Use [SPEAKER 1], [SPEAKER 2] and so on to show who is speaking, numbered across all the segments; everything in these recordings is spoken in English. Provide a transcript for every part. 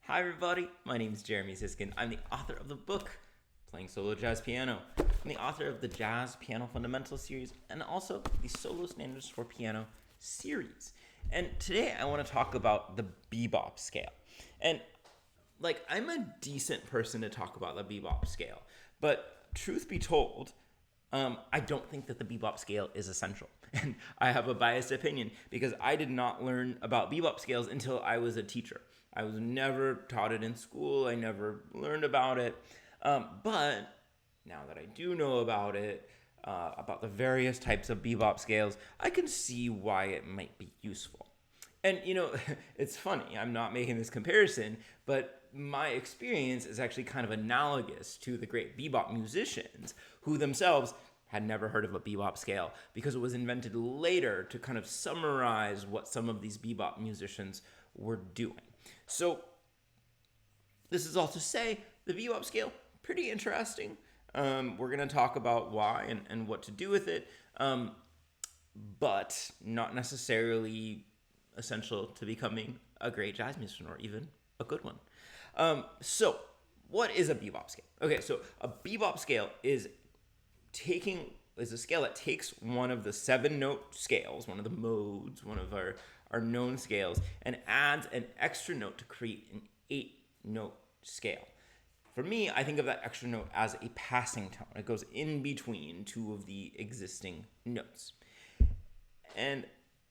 [SPEAKER 1] Hi everybody, my name is Jeremy Siskind. I'm the author of the book, Playing Solo Jazz Piano. I'm the author of the Jazz Piano Fundamentals series and also the Solo Standards for Piano series. And today I want to talk about the bebop scale. And I'm a decent person to talk about the bebop scale, but truth be told, I don't think that the bebop scale is essential. And I have a biased opinion because I did not learn about bebop scales until I was a teacher. I was never taught it in school. I never learned about it. But now that I do know about it, about the various types of bebop scales, I can see why it might be useful. And, it's funny. I'm not making this comparison, but my experience is actually kind of analogous to the great bebop musicians who themselves had never heard of a bebop scale because it was invented later to kind of summarize what some of these bebop musicians were doing. So this is all to say the bebop scale, pretty interesting. We're going to talk about why and what to do with it, but not necessarily essential to becoming a great jazz musician or even a good one. So what is a bebop scale? Okay, so a bebop scale is a scale that takes one of the 7-note scales, one of the modes, one of our known scales, and adds an extra note to create an 8-note scale. For me, I think of that extra note as a passing tone. It goes in between two of the existing notes. And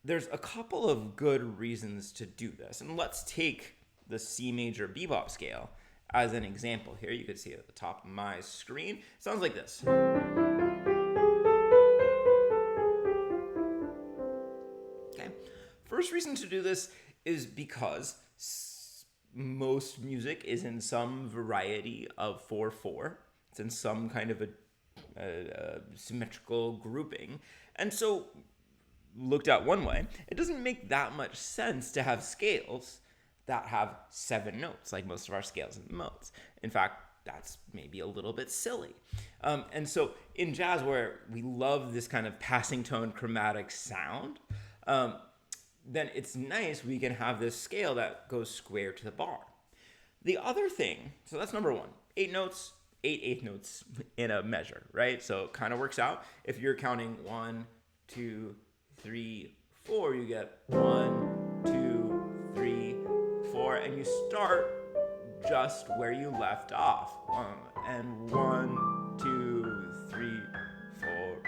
[SPEAKER 1] there's a couple of good reasons to do this. And let's take the C major bebop scale as an example here. You can see it at the top of my screen. It sounds like this. Okay. First reason to do this is because most music is in some variety of 4/4. It's in some kind of a symmetrical grouping. And so, looked at one way, it doesn't make that much sense to have scales that have 7 notes, like most of our scales and modes. In fact, that's maybe a little bit silly. And so in jazz, where we love this kind of passing tone chromatic sound, then it's nice we can have this scale that goes square to the bar. The other thing, so that's number one, 8 notes, 8 notes in a measure, right? So it kind of works out. If you're counting 1, 2, 3, 4, you get 1, 2, 3, 4, and you start just where you left off. And 1, 2, 3, 4.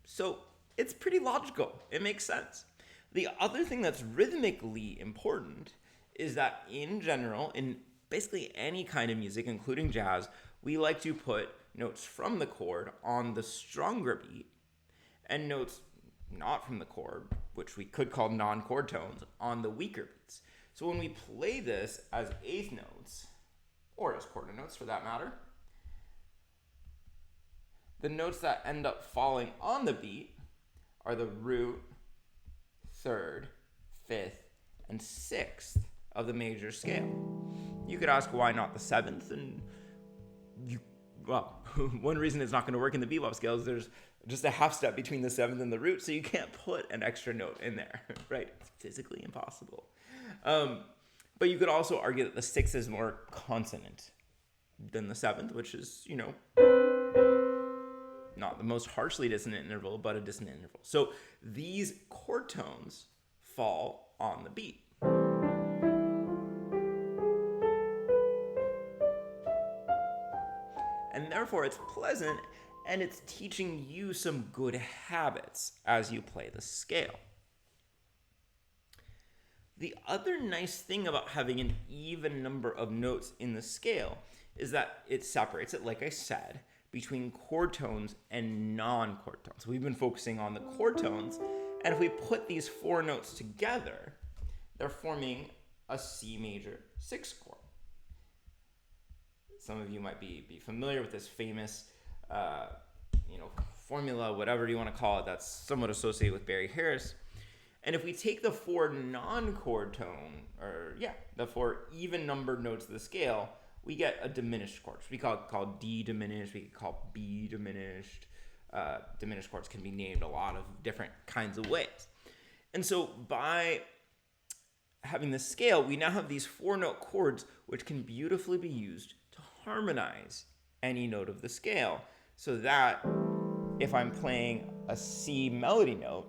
[SPEAKER 1] So it's pretty logical. It makes sense. The other thing that's rhythmically important is that in general, in basically any kind of music, including jazz, we like to put notes from the chord on the stronger beat and notes not from the chord, which we could call non-chord tones, on the weaker beats. So when we play this as eighth notes, or as quarter notes for that matter, the notes that end up falling on the beat are the root, third, fifth, and sixth of the major scale. You could ask why not the seventh, and one reason it's not going to work in the bebop scale is there's just a half step between the seventh and the root, so you can't put an extra note in there, right? It's physically impossible. But you could also argue that the sixth is more consonant than the seventh, which is, not the most harshly dissonant interval, but a dissonant interval. So these chord tones fall on the beat. And therefore it's pleasant and it's teaching you some good habits as you play the scale. The other nice thing about having an even number of notes in the scale is that it separates it, like I said, between chord tones and non-chord tones. We've been focusing on the chord tones, and if we put these 4 notes together, they're forming a C major 6 chord. Some of you might be familiar with this famous formula, whatever you want to call it, that's somewhat associated with Barry Harris. And if we take the 4 non-chord tone, the 4 even numbered notes of the scale, we get a diminished chord, which we call D diminished, we could call B diminished. Diminished chords can be named a lot of different kinds of ways. And so by having the scale, we now have these 4-note chords which can beautifully be used to harmonize any note of the scale, so that if I'm playing a C melody note,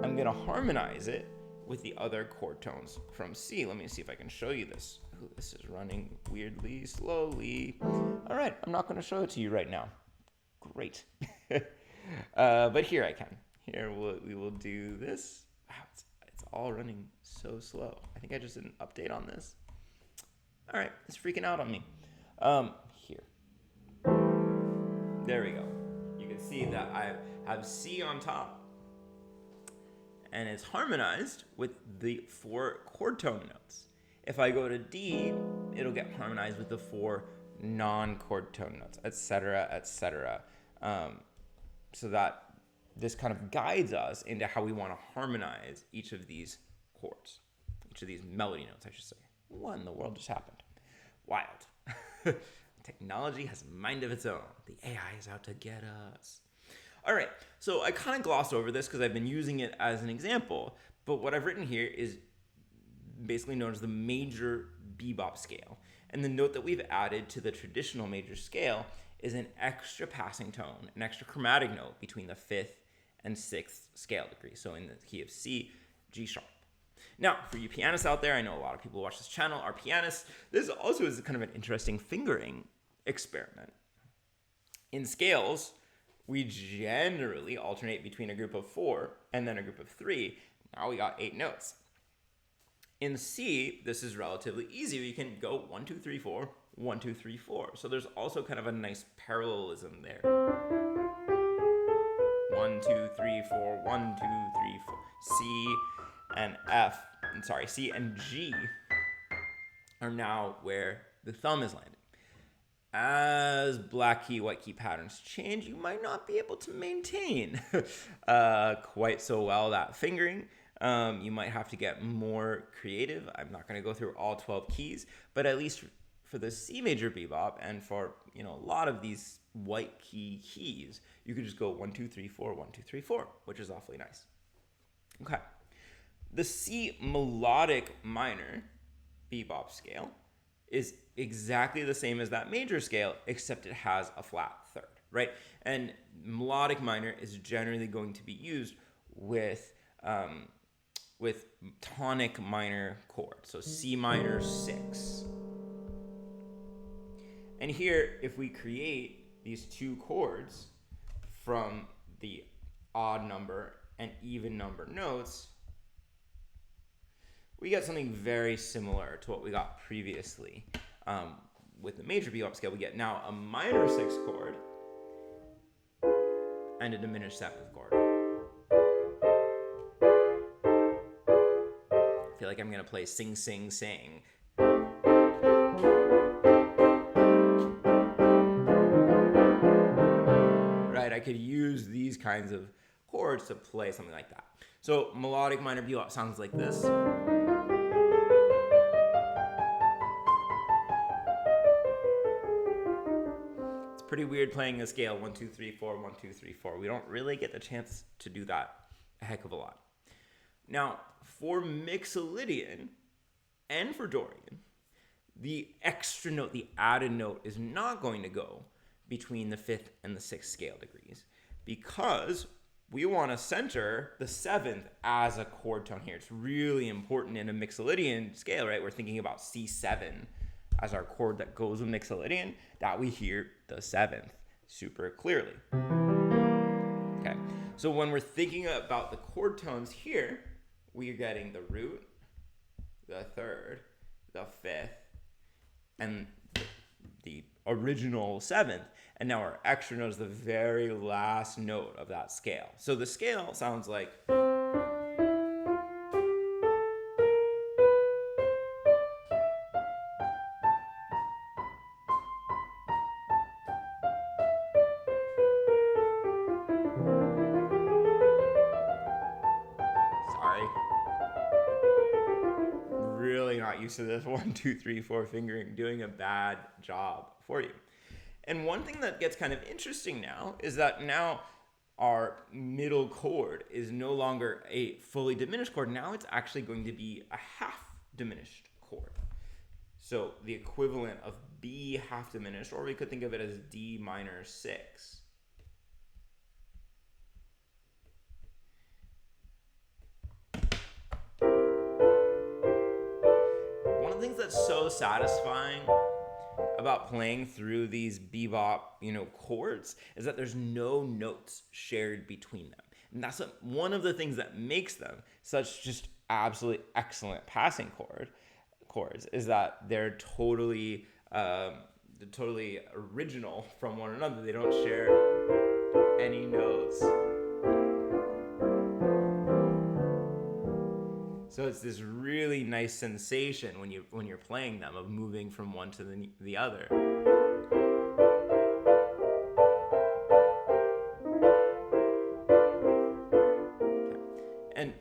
[SPEAKER 1] I'm going to harmonize it with the other chord tones from C. Let me see if I can show you this. Ooh, this is running weirdly slowly. All right, I'm not going to show it to you right now. Great. But here I can. Here we will do this. Wow, it's all running so slow. I think I just did an update on this. All right, it's freaking out on me. Here. There we go. You can see that I have C on top, and it's harmonized with the 4 chord tone notes. If I go to D, it'll get harmonized with the 4 non-chord tone notes, etc., etc. So that this kind of guides us into how we want to harmonize each of these chords, each of these melody notes, I should say. What in the world just happened? Wild. Technology has a mind of its own. The AI is out to get us. All right, so I kind of glossed over this because I've been using it as an example, but what I've written here is basically known as the major bebop scale. And the note that we've added to the traditional major scale is an extra passing tone, an extra chromatic note between the 5th and 6th scale degree. So in the key of C, G sharp. Now, for you pianists out there, I know a lot of people who watch this channel are pianists. This also is kind of an interesting fingering experiment. In scales, we generally alternate between a group of 4 and then a group of 3. Now we got 8 notes. In C, this is relatively easy. We can go 1, 2, 3, 4, 1, 2, 3, 4. So there's also kind of a nice parallelism there. 1, 2, 3, 4, 1, 2, 3, 4. C and F, C and G are now where the thumb is landing. As black key, white key patterns change, you might not be able to maintain quite so well that fingering. You might have to get more creative. I'm not going to go through all 12 keys, but at least for the C major bebop and for a lot of these white key keys, you could just go 1, 2, 3, 4, 1, 2, 3, 4, which is awfully nice. Okay, the C melodic minor bebop scale is exactly the same as that major scale, except it has a flat third, right? And melodic minor is generally going to be used with tonic minor chords, so C minor 6. And here, if we create these 2 chords from the odd number and even number notes, we get something very similar to what we got previously. With the major bebop scale, we get now a minor 6 chord and a diminished 7th chord. I feel like I'm going to play sing, sing, sing. Right, I could use these kinds of chords to play something like that. So melodic minor bebop sounds like this. Pretty weird playing a scale 1, 2, 3, 4, 1, 2, 3, 4. We don't really get the chance to do that a heck of a lot. Now, for Mixolydian and for Dorian, the extra note, the added note, is not going to go between the 5th and the 6th scale degrees because we want to center the 7th as a chord tone here. It's really important in a Mixolydian scale, right? We're thinking about C7 as our chord that goes with Mixolydian, that we hear the 7th super clearly. Okay, so when we're thinking about the chord tones here, we're getting the root, the 3rd, the 5th, and the original 7th, and now our extra note is the very last note of that scale. So the scale sounds like... Really not used to this 1, 2, 3, 4 fingering, doing a bad job for you. And one thing that gets kind of interesting now is that now our middle chord is no longer a fully diminished chord. Now it's actually going to be a half diminished chord. So the equivalent of B half diminished, or we could think of it as D minor 6. One of the things that's so satisfying about playing through these bebop, chords is that there's no notes shared between them. And that's one of the things that makes them such just absolutely excellent passing chords is that they're totally original from one another. They don't share any notes. So it's this really nice sensation when you're playing them of moving from one to the other. And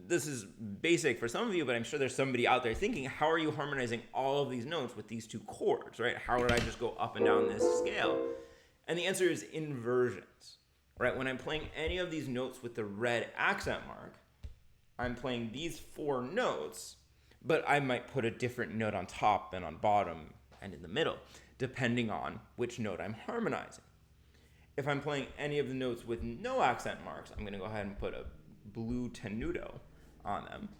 [SPEAKER 1] this is basic for some of you, but I'm sure there's somebody out there thinking, how are you harmonizing all of these notes with these two chords, right? How would I just go up and down this scale? And the answer is inversions, right? When I'm playing any of these notes with the red accent mark, I'm playing these 4 notes, but I might put a different note on top and on bottom and in the middle, depending on which note I'm harmonizing. If I'm playing any of the notes with no accent marks, I'm going to go ahead and put a blue tenuto on them.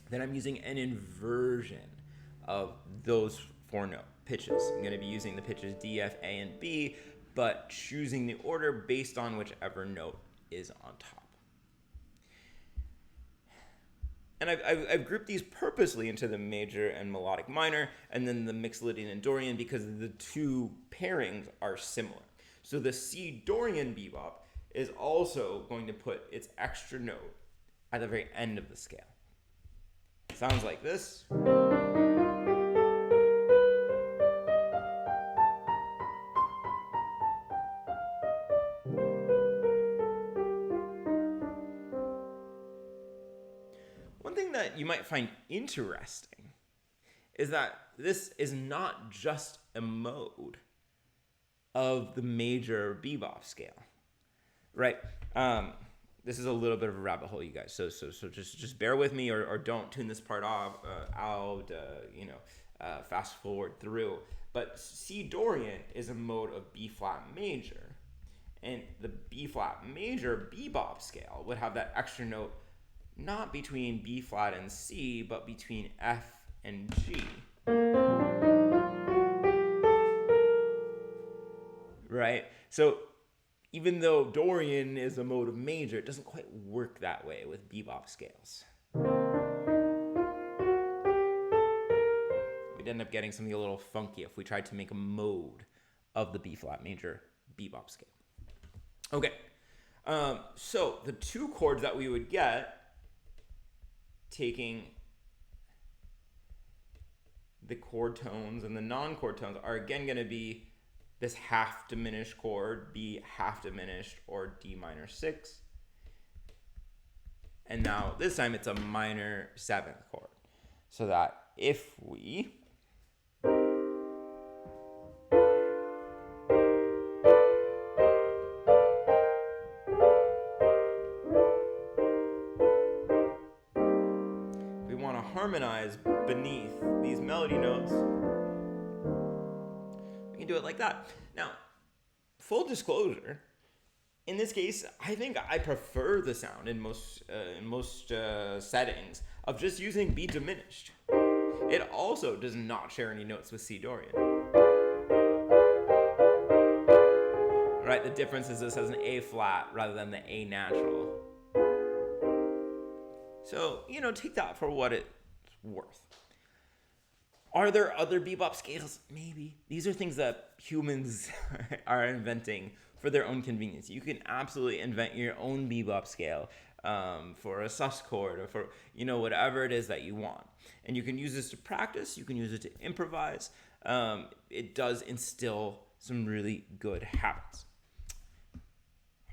[SPEAKER 1] Then I'm using an inversion of those 4 note pitches. I'm going to be using the pitches D, F, A, and B, but choosing the order based on whichever note is on top. And I've grouped these purposely into the major and melodic minor, and then the Mixolydian and Dorian, because the two pairings are similar. So the C Dorian bebop is also going to put its extra note at the very end of the scale. Sounds like this. One thing that you might find interesting is that this is not just a mode of the major bebop scale, right? This is a little bit of a rabbit hole, you guys. So just bear with me, or don't tune this part off out. Fast forward through. But C Dorian is a mode of B flat major, and the B flat major bebop scale would have that extra note not between B flat and C, but between F and G. Right? So even though Dorian is a mode of major, it doesn't quite work that way with bebop scales. We'd end up getting something a little funky if we tried to make a mode of the B flat major bebop scale. Okay, so the 2 chords that we would get taking the chord tones and the non-chord tones are again going to be this half diminished chord, B half diminished, or D minor 6. And now this time it's a minor 7th chord. So that if we want to harmonize beneath these melody notes, we can do it like that. Now, full disclosure, in this case, I think I prefer the sound in most settings of just using B diminished. It also does not share any notes with C Dorian. Right, the difference is this has an A flat rather than the A natural. So, take that for what it's worth. Are there other bebop scales? Maybe. These are things that humans are inventing for their own convenience. You can absolutely invent your own bebop scale for a sus chord or for, whatever it is that you want. And you can use this to practice. You can use it to improvise. It does instill some really good habits.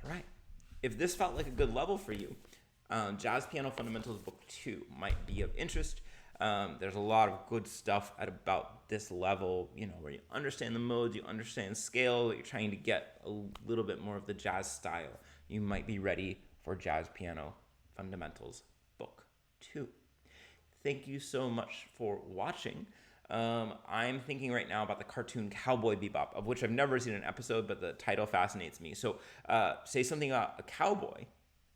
[SPEAKER 1] All right. If this felt like a good level for you, Jazz Piano Fundamentals Book 2 might be of interest. There's a lot of good stuff at about this level, where you understand the modes, you understand scale, you're trying to get a little bit more of the jazz style. You might be ready for Jazz Piano Fundamentals Book 2. thank you so much for watching. I'm thinking right now about the cartoon Cowboy Bebop, of which I've never seen an episode, but the title fascinates me. So say something about a cowboy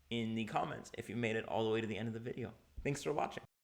[SPEAKER 1] in the comments if you made it all the way to the end of the video. Thanks for watching.